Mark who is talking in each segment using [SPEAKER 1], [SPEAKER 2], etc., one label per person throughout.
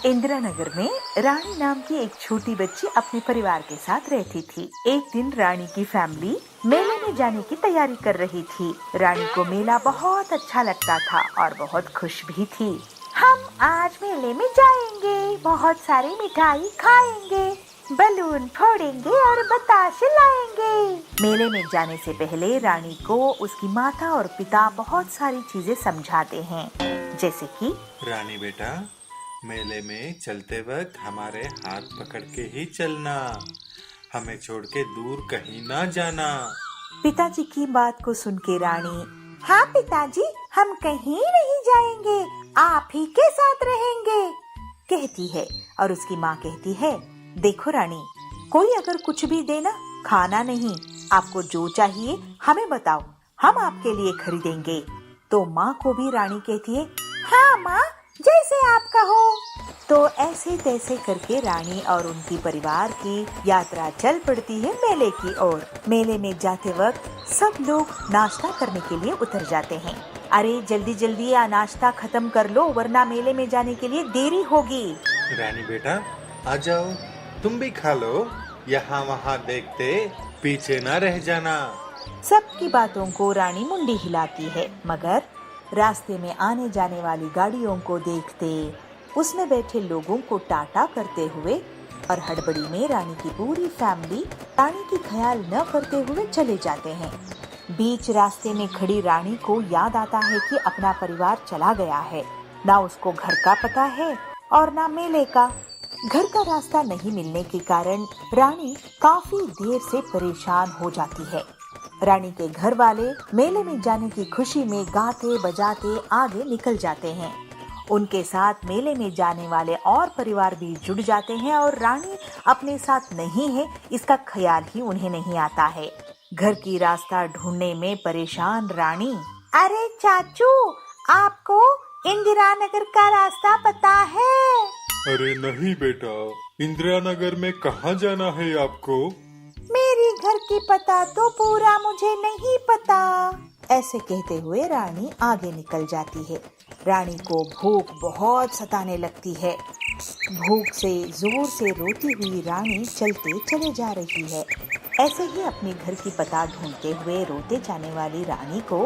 [SPEAKER 1] इंदिरा नगर में रानी नाम की एक छोटी बच्ची अपने परिवार के साथ रहती थी। एक दिन रानी की फैमिली मेले में जाने की तैयारी कर रही थी। रानी को मेला बहुत अच्छा लगता था और बहुत खुश भी थी। हम आज मेले में जाएंगे, बहुत सारी मिठाई खाएंगे, बलून फोड़ेंगे और बताशे लाएंगे। मेले में जाने से पहले रानी को उसकी माता और पिता बहुत सारी चीजें समझाते हैं, जैसे कि
[SPEAKER 2] रानी बेटा, मेले में चलते वक्त हमारे हाथ पकड़ के ही चलना, हमें छोड़ के दूर कहीं ना जाना।
[SPEAKER 1] पिताजी की बात को सुन के रानी, हाँ पिताजी, हम कहीं नहीं जाएंगे, आप ही के साथ रहेंगे, कहती है। और उसकी माँ कहती है, देखो रानी, कोई अगर कुछ भी देना, खाना नहीं, आपको जो चाहिए हमें बताओ, हम आपके लिए खरीदेंगे। तो माँ को भी रानी कहती है, हाँ माँ, जैसे आप कहो। तो ऐसे तैसे करके रानी और उनकी परिवार की यात्रा चल पड़ती है मेले की ओर। मेले में जाते वक्त सब लोग नाश्ता करने के लिए उतर जाते हैं। अरे जल्दी जल्दी नाश्ता खत्म कर लो, वरना मेले में जाने के लिए देरी होगी।
[SPEAKER 2] रानी बेटा, आ जाओ, तुम भी खा लो, यहाँ वहाँ देखते पीछे ना रह जाना।
[SPEAKER 1] सबकी बातों को रानी मुंडी हिलाती है, मगर रास्ते में आने जाने वाली गाड़ियों को देखते, उसमें बैठे लोगों को टाटा करते हुए और हड़बड़ी में रानी की पूरी फैमिली रानी की ख्याल न करते हुए चले जाते हैं। बीच रास्ते में खड़ी रानी को याद आता है कि अपना परिवार चला गया है, ना उसको घर का पता है और ना मेले का। घर का रास्ता नहीं मिलने के कारण रानी काफी देर से परेशान हो जाती है। रानी के घर वाले मेले में जाने की खुशी में गाते बजाते आगे निकल जाते हैं। उनके साथ मेले में जाने वाले और परिवार भी जुड़ जाते हैं और रानी अपने साथ नहीं है, इसका ख्याल ही उन्हें नहीं आता है। घर की रास्ता ढूंढने में परेशान रानी, अरे चाचू, आपको इंदिरा नगर का रास्ता पता है?
[SPEAKER 2] अरे नहीं बेटा, इंदिरा नगर में कहाँ जाना है आपको?
[SPEAKER 1] मेरी घर की पता तो पूरा मुझे नहीं पता। ऐसे कहते हुए रानी आगे निकल जाती है। रानी को भूख बहुत सताने लगती है। भूख से जोर से रोती हुई रानी चलते चले जा रही है। ऐसे ही अपने घर की पता ढूंढते हुए रोते जाने वाली रानी को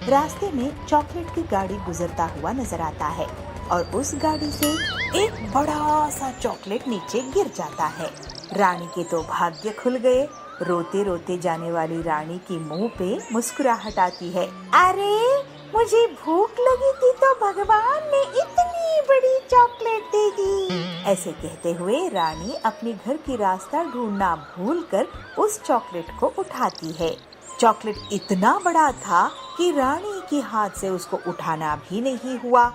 [SPEAKER 1] रास्ते में चॉकलेट की गाड़ी गुजरता हुआ नजर आता है और उस गाड़ी से एक बड़ा सा चॉकलेट नीचे गिर जाता है। रानी के तो भाग्य खुल गए। रोते रोते जाने वाली रानी की मुंह पे मुस्कुराहट आती है। अरे मुझे भूख लगी थी तो भगवान ने इतनी बड़ी चॉकलेट दे दी। ऐसे कहते हुए रानी अपने घर की रास्ता ढूंढना भूलकर उस चॉकलेट को उठाती है। चॉकलेट इतना बड़ा था कि रानी के हाथ से उसको उठाना भी नहीं हुआ।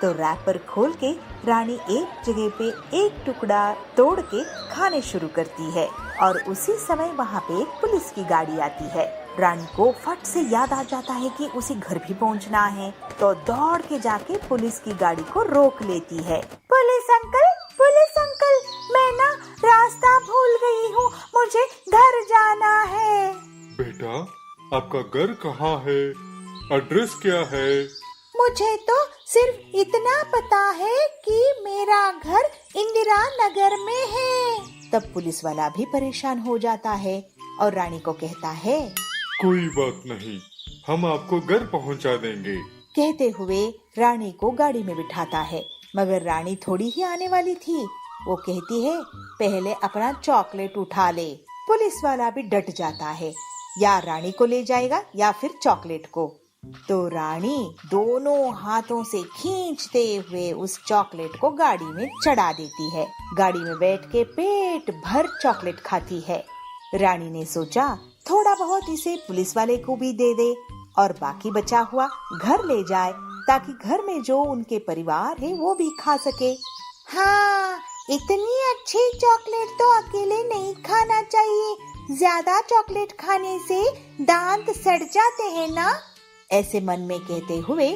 [SPEAKER 1] तो रैपर खोल के रानी एक जगह पे एक टुकड़ा तोड़ के खाने शुरू करती है और उसी समय वहाँ पे एक पुलिस की गाड़ी आती है। रानी को फट से याद आ जाता है कि उसे घर भी पहुँचना है, तो दौड़ के जाके पुलिस की गाड़ी को रोक लेती है। पुलिस अंकल, मैं ना रास्ता भूल गई हूँ, मुझे घर जाना है।
[SPEAKER 2] बेटा, आपका घर कहाँ है? एड्रेस क्या है?
[SPEAKER 1] मुझे तो सिर्फ इतना पता है कि मेरा घर इंदिरा नगर में है। तब पुलिस वाला भी परेशान हो जाता है और रानी को कहता है,
[SPEAKER 2] कोई बात नहीं, हम आपको घर पहुंचा देंगे।
[SPEAKER 1] कहते हुए रानी को गाड़ी में बिठाता है, मगर रानी थोड़ी ही आने वाली थी। वो कहती है, पहले अपना चॉकलेट उठा ले। पुलिस वाला भी डट जाता है, या रानी को ले जाएगा या फिर चॉकलेट को। तो रानी दोनों हाथों से खींचते हुए उस चॉकलेट को गाड़ी में चढ़ा देती है। गाड़ी में बैठ के पेट भर चॉकलेट खाती है। रानी ने सोचा, थोड़ा बहुत इसे पुलिस वाले को भी दे दे और बाकी बचा हुआ घर ले जाए, ताकि घर में जो उनके परिवार है वो भी खा सके। हाँ, इतनी अच्छी चॉकलेट तो अकेले नहीं खाना चाहिए, ज्यादा चॉकलेट खाने से दांत सड़ जाते हैं ना। ऐसे मन में कहते हुए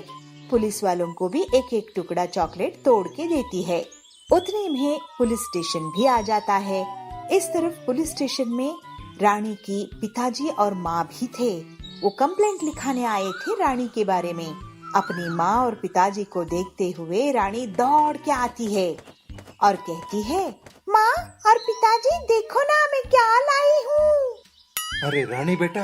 [SPEAKER 1] पुलिस वालों को भी एक एक टुकड़ा चॉकलेट तोड़ के देती है। उतने में पुलिस स्टेशन भी आ जाता है। इस तरफ पुलिस स्टेशन में रानी की पिताजी और माँ भी थे। वो कंप्लेंट लिखाने आए थे रानी के बारे में। अपनी माँ और पिताजी को देखते हुए रानी दौड़ के आती है। और कहती है, माँ और पिताजी देखो ना मैं क्या लाई हूँ।
[SPEAKER 2] अरे रानी बेटा,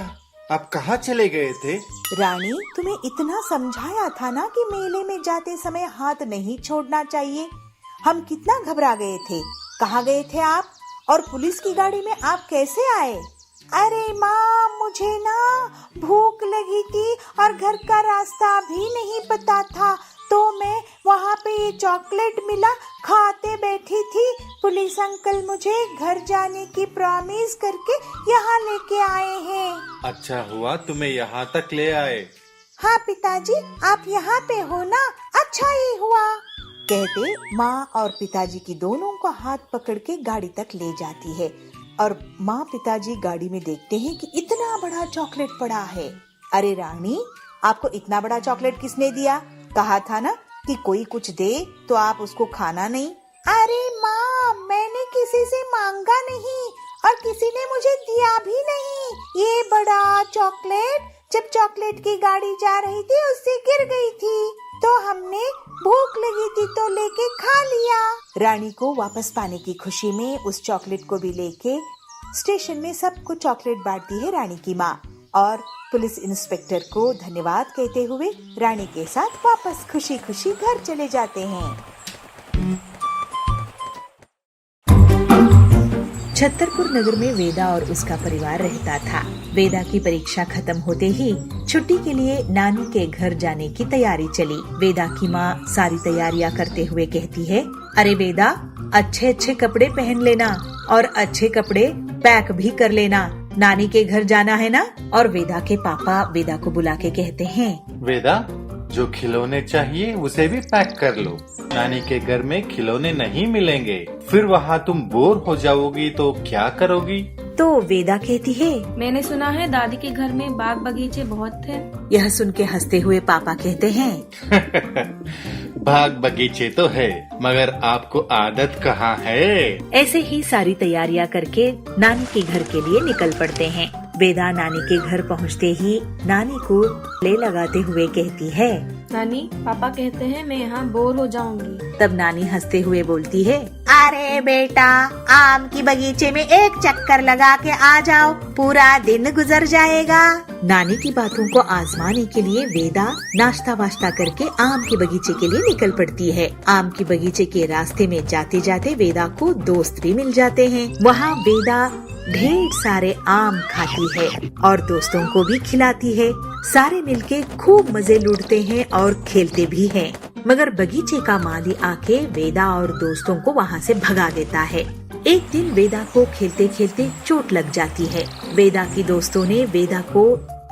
[SPEAKER 2] आप कहाँ चले गए थे?
[SPEAKER 1] रानी, तुम्हें इतना समझाया था ना कि मेले में जाते समय हाथ नहीं छोड़ना चाहिए। हम कितना घबरा गए थे। कहाँ गए थे आप? और पुलिस की गाड़ी में आप कैसे आए? अरे माँ, मुझे ना भूख लगी थी और घर का रास्ता भी नहीं पता था, तो मैं वहाँ पे ये चॉकलेट मिला, खाते बैठी थी। पुलिस अंकल मुझे घर जाने की प्रॉमिस करके यहाँ लेके आए हैं।
[SPEAKER 2] अच्छा हुआ तुम्हें यहाँ तक ले आए।
[SPEAKER 1] हाँ पिताजी, आप यहाँ पे हो ना, अच्छा ही हुआ। कहते माँ और पिताजी की दोनों को हाथ पकड़ के गाड़ी तक ले जाती है और माँ पिताजी गाड़ी में देखते हैं कि इतना बड़ा चॉकलेट पड़ा है। अरे रानी, आपको इतना बड़ा चॉकलेट किसने दिया? कहा था ना कि कोई कुछ दे तो आप उसको खाना नहीं। अरे माँ, मैंने किसी से मांगा नहीं और किसी ने मुझे दिया भी नहीं। ये बड़ा चॉकलेट जब चॉकलेट की गाड़ी जा रही थी उससे गिर गई थी, तो हमने भूख लगी थी तो लेके खा लिया। रानी को वापस पाने की खुशी में उस चॉकलेट को भी लेके स्टेशन में सबको चॉकलेट बांटती है रानी की माँ और पुलिस इंस्पेक्टर को धन्यवाद कहते हुए रानी के साथ वापस खुशी खुशी घर चले जाते हैं। छतरपुर नगर में वेदा और उसका परिवार रहता था। वेदा की परीक्षा खत्म होते ही छुट्टी के लिए नानी के घर जाने की तैयारी चली। वेदा की माँ सारी तैयारियां करते हुए कहती है, अरे वेदा, अच्छे अच्छे कपड़े पहन लेना और अच्छे कपड़े पैक भी कर लेना, नानी के घर जाना है ना। और वेदा के पापा वेदा को बुला के कहते हैं,
[SPEAKER 2] वेदा, जो खिलौने चाहिए उसे भी पैक कर लो। नानी के घर में खिलौने नहीं मिलेंगे, फिर वहाँ तुम बोर हो जाओगी तो क्या करोगी?
[SPEAKER 1] तो वेदा कहती है,
[SPEAKER 3] मैंने सुना है दादी के घर में बाग बगीचे बहुत थे।
[SPEAKER 1] यह सुन के हंसते हुए पापा कहते हैं,
[SPEAKER 2] बाग बगीचे तो है, मगर आपको आदत कहाँ है?
[SPEAKER 1] ऐसे ही सारी तैयारियां करके नानी के घर के लिए निकल पड़ते हैं। वेदा नानी के घर पहुंचते ही नानी को ले लगाते हुए कहती है,
[SPEAKER 3] नानी, पापा कहते हैं मैं यहाँ बोर हो जाऊंगी।
[SPEAKER 1] तब नानी हंसते हुए बोलती है, अरे बेटा, आम की बगीचे में एक चक्कर लगा के आ जाओ, पूरा दिन गुजर जाएगा। नानी की बातों को आजमाने के लिए वेदा नाश्ता वाश्ता करके आम के बगीचे के लिए निकल पड़ती है। आम के बगीचे के रास्ते में जाते जाते वेदा को दोस्त भी मिल जाते हैं। वहाँ वेदा ढेर सारे आम खाती है और दोस्तों को भी खिलाती है। सारे मिलके खूब मजे लूटते हैं और खेलते भी हैं। मगर बगीचे का माली आके वेदा और दोस्तों को वहाँ से भगा देता है। एक दिन वेदा को खेलते खेलते चोट लग जाती है। वेदा की दोस्तों ने वेदा को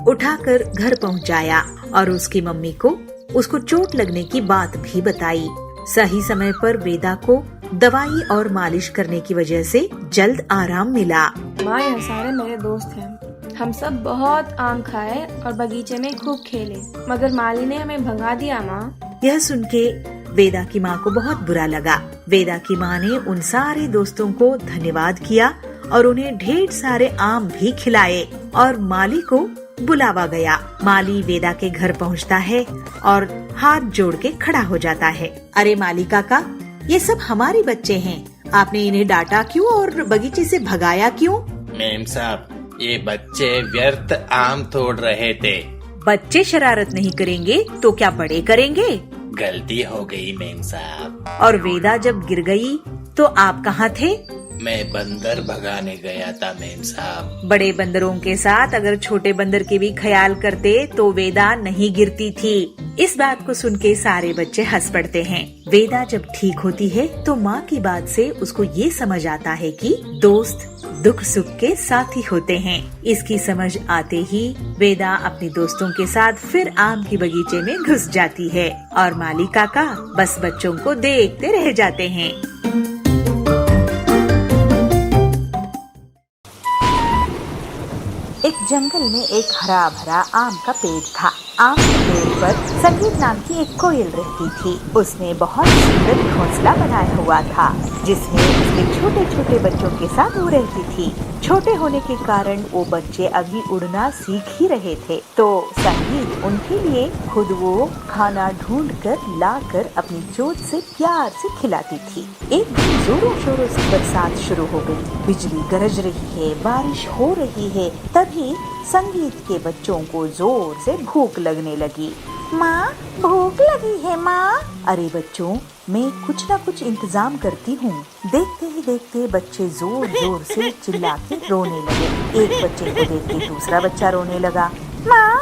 [SPEAKER 1] उठाकर घर पहुँचाया और उसकी मम्मी को उसको चोट लगने की बात भी बताई। सही समय पर वेदा को दवाई और मालिश करने की वजह से जल्द आराम मिला।
[SPEAKER 3] माँ, यह सारे मेरे दोस्त हैं। हम सब बहुत आम खाए और बगीचे में खूब खेले, मगर माली ने हमें भगा दिया। माँ,
[SPEAKER 1] यह सुन के वेदा की माँ को बहुत बुरा लगा। वेदा की माँ ने उन सारे दोस्तों को धन्यवाद किया और उन्हें ढेर सारे आम भी खिलाए और माली को बुलावा गया। माली वेदा के घर पहुँचता है और हाथ जोड़ के खड़ा हो जाता है। अरे माली काका, ये सब हमारे बच्चे हैं, आपने इन्हें डांटा क्यों और बगीचे से भगाया क्यों?
[SPEAKER 4] मेम साहब, ये बच्चे व्यर्थ आम तोड़ रहे थे।
[SPEAKER 1] बच्चे शरारत नहीं करेंगे तो क्या बड़े करेंगे?
[SPEAKER 4] गलती हो गई मेम साहब।
[SPEAKER 1] और वेदा जब गिर गई तो आप कहाँ थे?
[SPEAKER 4] मैं बंदर भगाने गया था मेम साहब।
[SPEAKER 1] बड़े बंदरों के साथ अगर छोटे बंदर के भी ख्याल करते तो वेदा नहीं गिरती थी। इस बात को सुन के सारे बच्चे हंस पड़ते हैं। वेदा जब ठीक होती है तो माँ की बात से उसको ये समझ आता है कि दोस्त दुख सुख के साथी होते हैं। इसकी समझ आते ही वेदा अपने दोस्तों के साथ फिर आम की बगीचे में घुस जाती है और माली काका बस बच्चों को देखते रह जाते हैं। एक जंगल में एक हरा भरा आम का पेड़ था। आम के पेड़ पर संगीत नाम की एक कोयल रहती थी। उसने बहुत सुंदर घोंसला बनाया हुआ था जिसमें उसके छोटे छोटे बच्चों के साथ वो रहती थी। छोटे होने के कारण वो बच्चे अभी उड़ना सीख ही रहे थे, तो संगीत उनके लिए खुद वो खाना ढूंढ कर लाकर अपनी चोंच से प्यार से खिलाती थी। एक दिन जोरों शोरों से बरसात शुरू हो गई। बिजली गरज रही है, बारिश हो रही है। तभी संगीत के बच्चों को जोर से भूख लगने लगी। माँ, भूख लगी है माँ। अरे बच्चों, मैं कुछ न कुछ इंतजाम करती हूँ। देखते ही देखते बच्चे जोर जोर से चिल्ला के रोने लगे। एक बच्चे को देख के दूसरा बच्चा रोने लगा। माँ,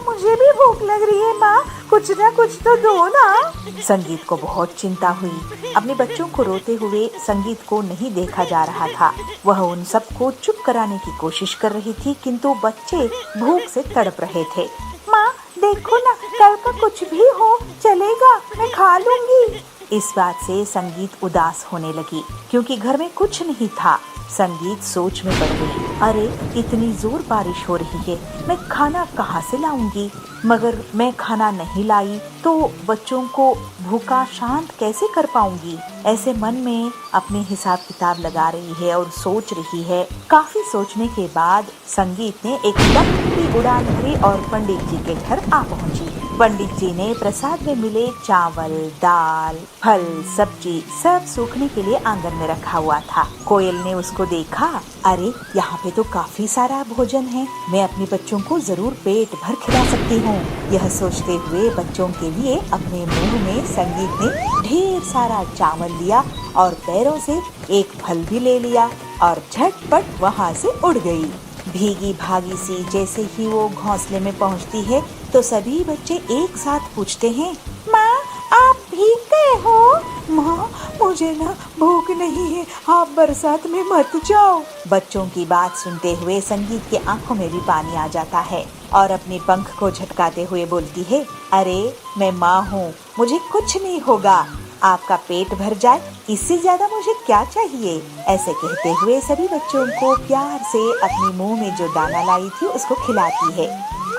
[SPEAKER 1] मुझे भी भूख लग रही है माँ, कुछ न कुछ तो दो ना। संगीत को बहुत चिंता हुई। अपने बच्चों को रोते हुए संगीत को नहीं देखा जा रहा था। वह उन सबको चुप कराने की कोशिश कर रही थी, किंतु बच्चे भूख से तड़प रहे थे। माँ देखो ना, कल का कुछ भी हो चलेगा, मैं खा लूंगी। इस बात से संगीत उदास होने लगी क्योंकि घर में कुछ नहीं था। संगीत सोच में पड़ गई। अरे इतनी जोर बारिश हो रही है, मैं खाना कहाँ से लाऊंगी? मगर मैं खाना नहीं लाई तो बच्चों को भूखा शांत कैसे कर पाऊंगी? ऐसे मन में अपने हिसाब किताब लगा रही है और सोच रही है। काफी सोचने के बाद संगीत ने एक लंबी उड़ान भरी और पंडित जी के घर आ पहुंची। पंडित जी ने प्रसाद में मिले चावल, दाल, फल, सब्जी सब सूखने के लिए आंगन में रखा हुआ था। कोयल ने उसको देखा। अरे यहाँ पे तो काफी सारा भोजन है, मैं अपने बच्चों को जरूर पेट भर खिला सकती हूँ। यह सोचते हुए बच्चों के लिए अपने मुंह में संगीत ने ढेर सारा चावल लिया और पैरों से एक फल भी ले लिया और झटपट वहाँ से उड़ गई। भीगी भागी सी जैसे ही वो घोंसले में पहुँचती है तो सभी बच्चे एक साथ पूछते हैं, माँ आप भीग गए हो? माँ मुझे ना भूख नहीं है, आप बरसात में मत जाओ। बच्चों की बात सुनते हुए संगीत के आंखों में भी पानी आ जाता है और अपने पंख को झटकाते हुए बोलती है, अरे मैं माँ हूँ, मुझे कुछ नहीं होगा, आपका पेट भर जाए इससे ज्यादा मुझे क्या चाहिए। ऐसे कहते हुए सभी बच्चों को प्यार से अपने मुंह में जो दाना लाई थी उसको खिलाती है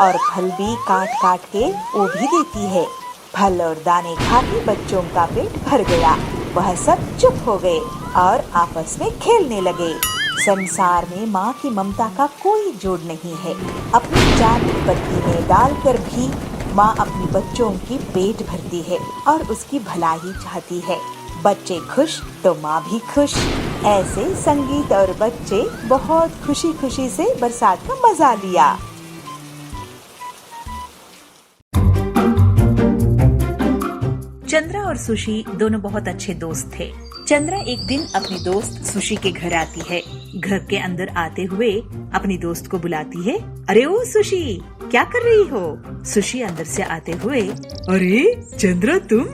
[SPEAKER 1] और फल भी काट काट के वो भी देती है। फल और दाने खा के बच्चों का पेट भर गया। वह सब चुप हो गए और आपस में खेलने लगे। संसार में माँ की ममता का कोई जोड़ नहीं है। अपनी जान विपत्ति में डालकर भी माँ अपने बच्चों की पेट भरती है और उसकी भलाई चाहती है। बच्चे खुश तो माँ भी खुश। ऐसे संगीत और बच्चे बहुत खुशी खुशी से बरसात का मजा लिया। चंद्रा और सुशी दोनों बहुत अच्छे दोस्त थे। चंद्रा एक दिन अपनी दोस्त सुशी के घर आती है। घर के अंदर आते हुए अपनी दोस्त को बुलाती है, अरे ओ सुशी, क्या कर रही हो? सुशी अंदर से आते हुए,
[SPEAKER 5] अरे चंद्रा तुम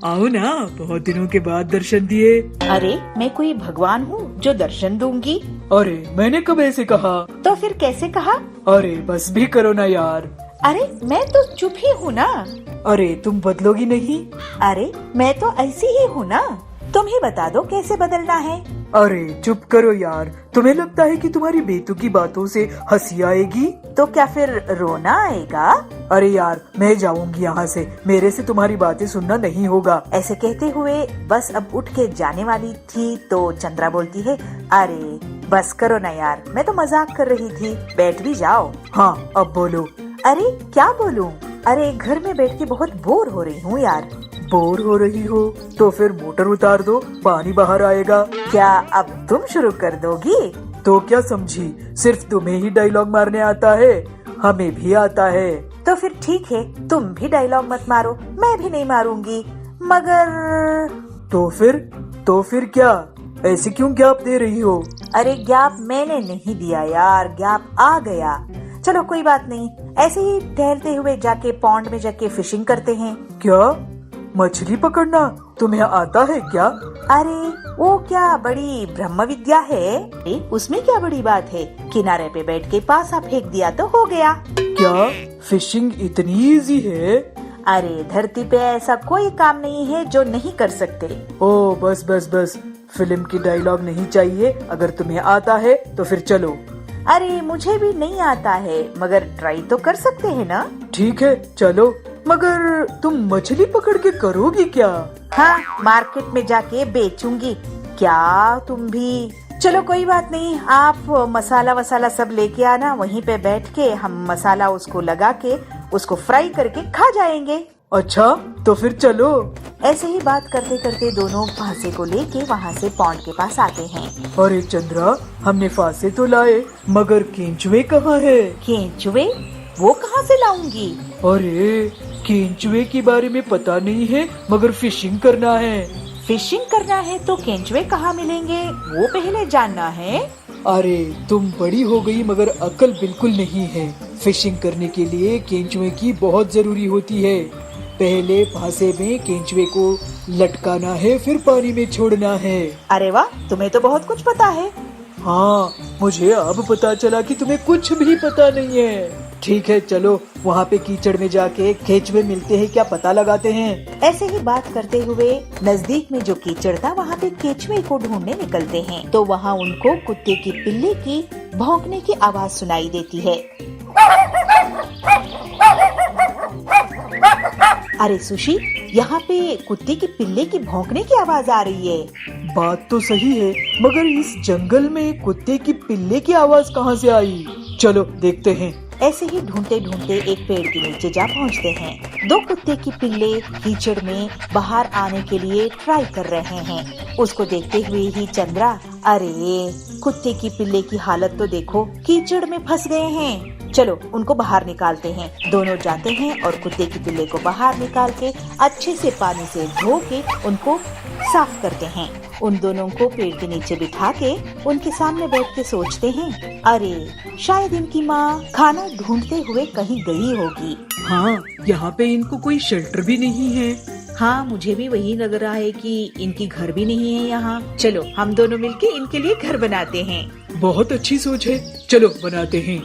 [SPEAKER 5] आओ ना, बहुत दिनों के बाद दर्शन दिए।
[SPEAKER 1] अरे मैं कोई भगवान हूँ जो दर्शन दूंगी?
[SPEAKER 5] अरे मैंने कब ऐसे कहा?
[SPEAKER 1] तो फिर कैसे कहा?
[SPEAKER 5] अरे बस भी करो ना यार।
[SPEAKER 1] अरे मैं तो चुप ही हूँ ना।
[SPEAKER 5] अरे तुम बदलोगी नहीं?
[SPEAKER 1] अरे मैं तो ऐसी ही हूँ ना, तुम ही बता दो कैसे बदलना है।
[SPEAKER 5] अरे चुप करो यार, तुम्हें लगता है कि तुम्हारी बेतुकी बातों से हंसी आएगी?
[SPEAKER 1] तो क्या फिर रोना आएगा?
[SPEAKER 5] अरे यार मैं जाऊंगी यहाँ से, मेरे से तुम्हारी बातें सुनना नहीं होगा।
[SPEAKER 1] ऐसे कहते हुए बस अब उठ के जाने वाली थी तो चंद्रा बोलती है, अरे बस करो ना यार, मैं तो मजाक कर रही थी, बैठ भी जाओ।
[SPEAKER 5] हाँ अब बोलो।
[SPEAKER 1] अरे क्या बोलूं? अरे घर में बैठ के बहुत बोर हो रही हूँ यार।
[SPEAKER 5] बोर हो रही हो तो फिर मोटर उतार दो, पानी बाहर आएगा।
[SPEAKER 1] क्या अब तुम शुरू कर दोगी?
[SPEAKER 5] तो क्या समझी, सिर्फ तुम्हें ही डायलॉग मारने आता है? हमें भी आता है।
[SPEAKER 1] तो फिर ठीक है, तुम भी डायलॉग मत मारो, मैं भी नहीं मारूंगी। मगर
[SPEAKER 5] तो फिर क्या, ऐसे क्यों गैप दे रही हो?
[SPEAKER 1] अरे गैप मैंने नहीं दिया यार, गैप आ गया। चलो कोई बात नहीं, ऐसे ही टहलते हुए जाके पॉन्ड में जाके फिशिंग करते हैं।
[SPEAKER 5] क्या मछली पकड़ना तुम्हें आता है क्या?
[SPEAKER 1] अरे वो क्या बड़ी ब्रह्म विद्या है, उसमें क्या बड़ी बात है, किनारे पे बैठ के पासा फेंक दिया तो हो गया।
[SPEAKER 5] क्या फिशिंग इतनी इजी है?
[SPEAKER 1] अरे धरती पे ऐसा कोई काम नहीं है जो नहीं कर सकते।
[SPEAKER 5] ओ बस बस बस, फिल्म की डायलॉग नहीं चाहिए, अगर तुम्हें आता है तो फिर चलो।
[SPEAKER 1] अरे मुझे भी नहीं आता है, मगर ट्राई तो कर सकते हैं ना।
[SPEAKER 5] ठीक है चलो, मगर तुम मछली पकड़ के करोगी क्या?
[SPEAKER 1] हाँ, मार्केट में जाके बेचूंगी। क्या तुम भी? चलो कोई बात नहीं, आप मसाला वसाला सब लेके आना, वहीं पे बैठ के हम मसाला उसको लगा के उसको फ्राई करके खा जाएंगे।
[SPEAKER 5] अच्छा तो फिर चलो।
[SPEAKER 1] ऐसे ही बात करते करते दोनों फांसे को लेके वहाँ से पॉन्ड के पास आते हैं।
[SPEAKER 5] अरे चंद्रा, हमने फांसे तो लाए, मगर केंचुए कहाँ है?
[SPEAKER 1] केंचुए? वो कहाँ से लाऊंगी?
[SPEAKER 5] अरे केंचुए के बारे में पता नहीं है, मगर फिशिंग करना है।
[SPEAKER 1] फिशिंग करना है तो केंचुए कहाँ मिलेंगे, वो पहले जानना है।
[SPEAKER 5] अरे तुम बड़ी हो गई मगर अकल बिल्कुल नहीं है। फिशिंग करने के लिए केंचुए की बहुत जरूरी होती है। पहले फांसे में केंचुए को लटकाना है, फिर पानी में छोड़ना है।
[SPEAKER 1] अरे वाह, तुम्हें तो बहुत कुछ पता है।
[SPEAKER 5] हाँ, मुझे अब पता चला कि तुम्हें कुछ भी पता नहीं है। ठीक है चलो, वहाँ पे कीचड़ में जाके केंचुए मिलते हैं क्या पता लगाते हैं।
[SPEAKER 1] ऐसे ही बात करते हुए नजदीक में जो कीचड़ था वहाँ पे केंचुए को ढूंढने निकलते हैं, तो वहाँ उनको कुत्ते की पिल्ले की भौंकने की आवाज सुनाई देती है। अरे सुशी, यहाँ पे कुत्ते की पिल्ले की भौंकने की आवाज आ रही है।
[SPEAKER 5] बात तो सही है, मगर इस जंगल में कुत्ते की पिल्ले की आवाज कहाँ से आई? चलो देखते हैं।
[SPEAKER 1] ऐसे ही ढूंढते ढूंढते एक पेड़ के नीचे जा पहुँचते हैं। दो कुत्ते की पिल्ले कीचड़ में बाहर आने के लिए ट्राई कर रहे हैं। उसको देखते हुए ही चंद्रा, अरे कुत्ते की पिल्ले की हालत तो देखो, कीचड़ में फंस गए हैं। चलो उनको बाहर निकालते हैं। दोनों जाते हैं और कुत्ते की पिल्ले को बाहर निकाल के अच्छे से पानी से धो के उनको साफ करते हैं। उन दोनों को पेड़ के नीचे बिठा के उनके सामने बैठ के सोचते हैं, अरे शायद इनकी माँ खाना ढूंढते हुए कहीं गई होगी।
[SPEAKER 5] हाँ, यहाँ पे इनको कोई शेल्टर भी नहीं है।
[SPEAKER 1] हाँ, मुझे भी वही लग रहा है कि इनकी घर भी नहीं है यहाँ। चलो हम दोनों मिलके इनके लिए घर बनाते हैं।
[SPEAKER 5] बहुत अच्छी सोच है, चलो बनाते हैं।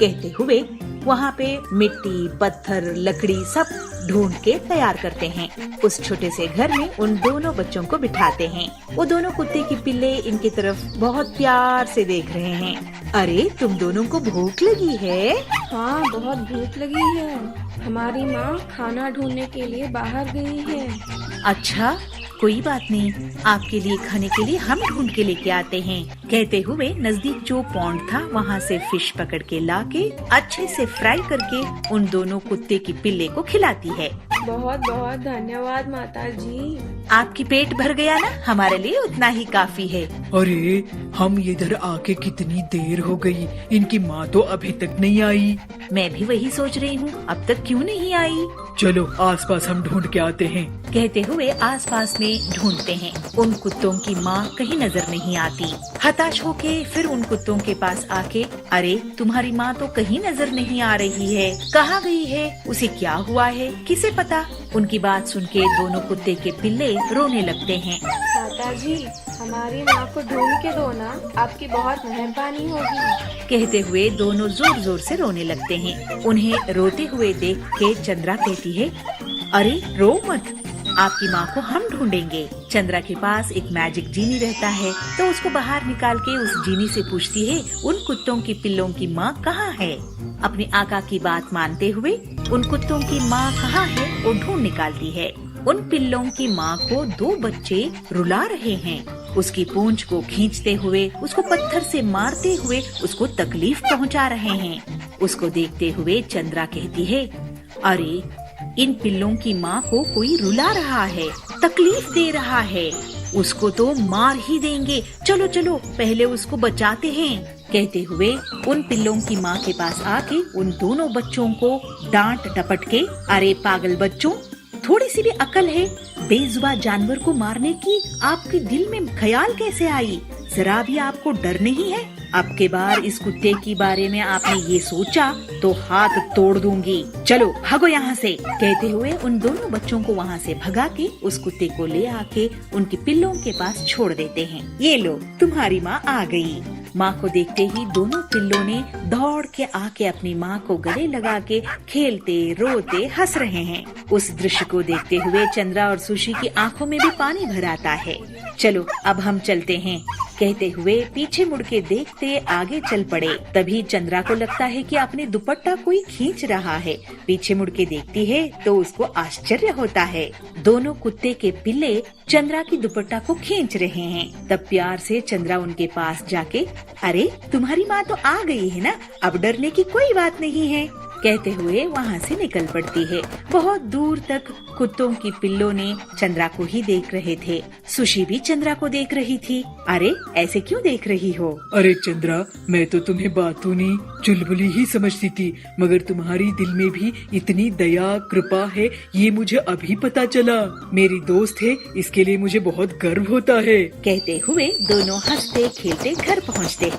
[SPEAKER 1] कहते हुए वहाँ पे मिट्टी, पत्थर, लकड़ी सब ढूंढ के तैयार करते हैं। उस छोटे से घर में उन दोनों बच्चों को बिठाते हैं। वो दोनों कुत्ते की पिल्ले इनकी तरफ बहुत प्यार से देख रहे हैं। अरे तुम दोनों को भूख लगी है?
[SPEAKER 3] हाँ, बहुत भूख लगी है। हमारी माँ खाना ढूंढने के लिए बाहर गई है।
[SPEAKER 1] अच्छा, कोई बात नहीं, आपके लिए खाने के लिए हम ढूंढ के लेके आते हैं। कहते हुए नजदीक जो पॉन्ड था वहाँ से फिश पकड़ के लाके अच्छे से फ्राई करके उन दोनों कुत्ते की पिल्ले को खिलाती है।
[SPEAKER 3] बहुत बहुत धन्यवाद माता जी।
[SPEAKER 1] आपकी पेट भर गया ना, हमारे लिए उतना ही काफी है।
[SPEAKER 5] अरे हम इधर आके कितनी देर हो गई, इनकी माँ तो अभी तक नहीं आई।
[SPEAKER 1] मैं भी वही सोच रही हूँ, अब तक क्यों नहीं आई।
[SPEAKER 5] चलो आसपास हम ढूंढ के आते हैं।
[SPEAKER 1] कहते हुए आसपास में ढूंढते हैं। उन कुत्तों की माँ कहीं नजर नहीं आती। हताश होके फिर उन कुत्तों के पास आके, अरे तुम्हारी माँ तो कहीं नजर नहीं आ रही है, कहाँ गई है, उसे क्या हुआ है, किसे पता। उनकी बात सुन के दोनों कुत्ते के पिल्ले रोने लगते हैं।
[SPEAKER 3] माता जी, हमारी माँ को ढूंढ के दो ना, आपकी बहुत मेहरबानी होगी।
[SPEAKER 1] कहते हुए दोनों जोर जोर से रोने लगते हैं। उन्हें रोते हुए देख के चंद्रा कहती है, अरे रो मत, आपकी माँ को हम ढूंढेंगे। चंद्रा के पास एक मैजिक जीनी रहता है, तो उसको बाहर निकाल के उस जीनी से पूछती है, उन कुत्तों की पिल्लों की माँ कहाँ है। अपने आका की बात मानते हुए उन कुत्तों की माँ कहाँ है वो ढूंढ निकालती है। उन पिल्लों की माँ को दो बच्चे रुला रहे हैं। उसकी पूंछ को खींचते हुए, उसको पत्थर से मारते हुए उसको तकलीफ पहुँचा रहे हैं। उसको देखते हुए चंद्रा कहती है, अरे इन पिल्लों की माँ को कोई रुला रहा है, तकलीफ दे रहा है, उसको तो मार ही देंगे। चलो चलो पहले उसको बचाते हैं। कहते हुए उन पिल्लों की माँ के पास आके उन दोनों बच्चों को डांट डपट के, अरे पागल बच्चों, थोड़ी सी भी अकल है, बेजुबान जानवर को मारने की आपके दिल में ख्याल कैसे आई? जरा भी आपको डर नहीं है? अब के बार इस कुत्ते के बारे में आपने ये सोचा तो हाथ तोड़ दूंगी। चलो भागो यहाँ से। कहते हुए उन दोनों बच्चों को वहाँ से भगा के उस कुत्ते को ले आके उनके पिल्लों के पास छोड़ देते हैं। ये लो, तुम्हारी माँ आ गई। माँ को देखते ही दोनों पिल्लों ने दौड़ के आके अपनी माँ को गले लगा के खेलते रोते हंस रहे हैं। उस दृश्य को देखते हुए चंद्रा और सुशी की आंखों में भी पानी भर आता है। चलो अब हम चलते हैं। कहते हुए पीछे मुड़ के देखते आगे चल पड़े। तभी चंद्रा को लगता है कि अपने दुपट्टा कोई खींच रहा है। पीछे मुड़ के देखती है तो उसको आश्चर्य होता है। दोनों कुत्ते के पिल्ले चंद्रा की दुपट्टा को खींच रहे हैं। तब प्यार से चंद्रा उनके पास जाके, अरे तुम्हारी माँ तो आ गई है ना, अब डरने की कोई बात नहीं है, कहते हुए वहाँ से निकल पड़ती है। बहुत दूर तक कुत्तों की पिल्लों ने चंद्रा को ही देख रहे थे। सुशी भी चंद्रा को देख रही थी। अरे ऐसे क्यों देख रही हो?
[SPEAKER 5] अरे चंद्रा, मैं तो तुम्हें बातूनी चुलबुली ही समझती थी, मगर तुम्हारी दिल में भी इतनी दया कृपा है, ये मुझे अभी पता चला। मेरी दोस्त है, इसके लिए मुझे बहुत गर्व होता है।
[SPEAKER 1] कहते हुए दोनों हंसते खेलते घर पहुँचते।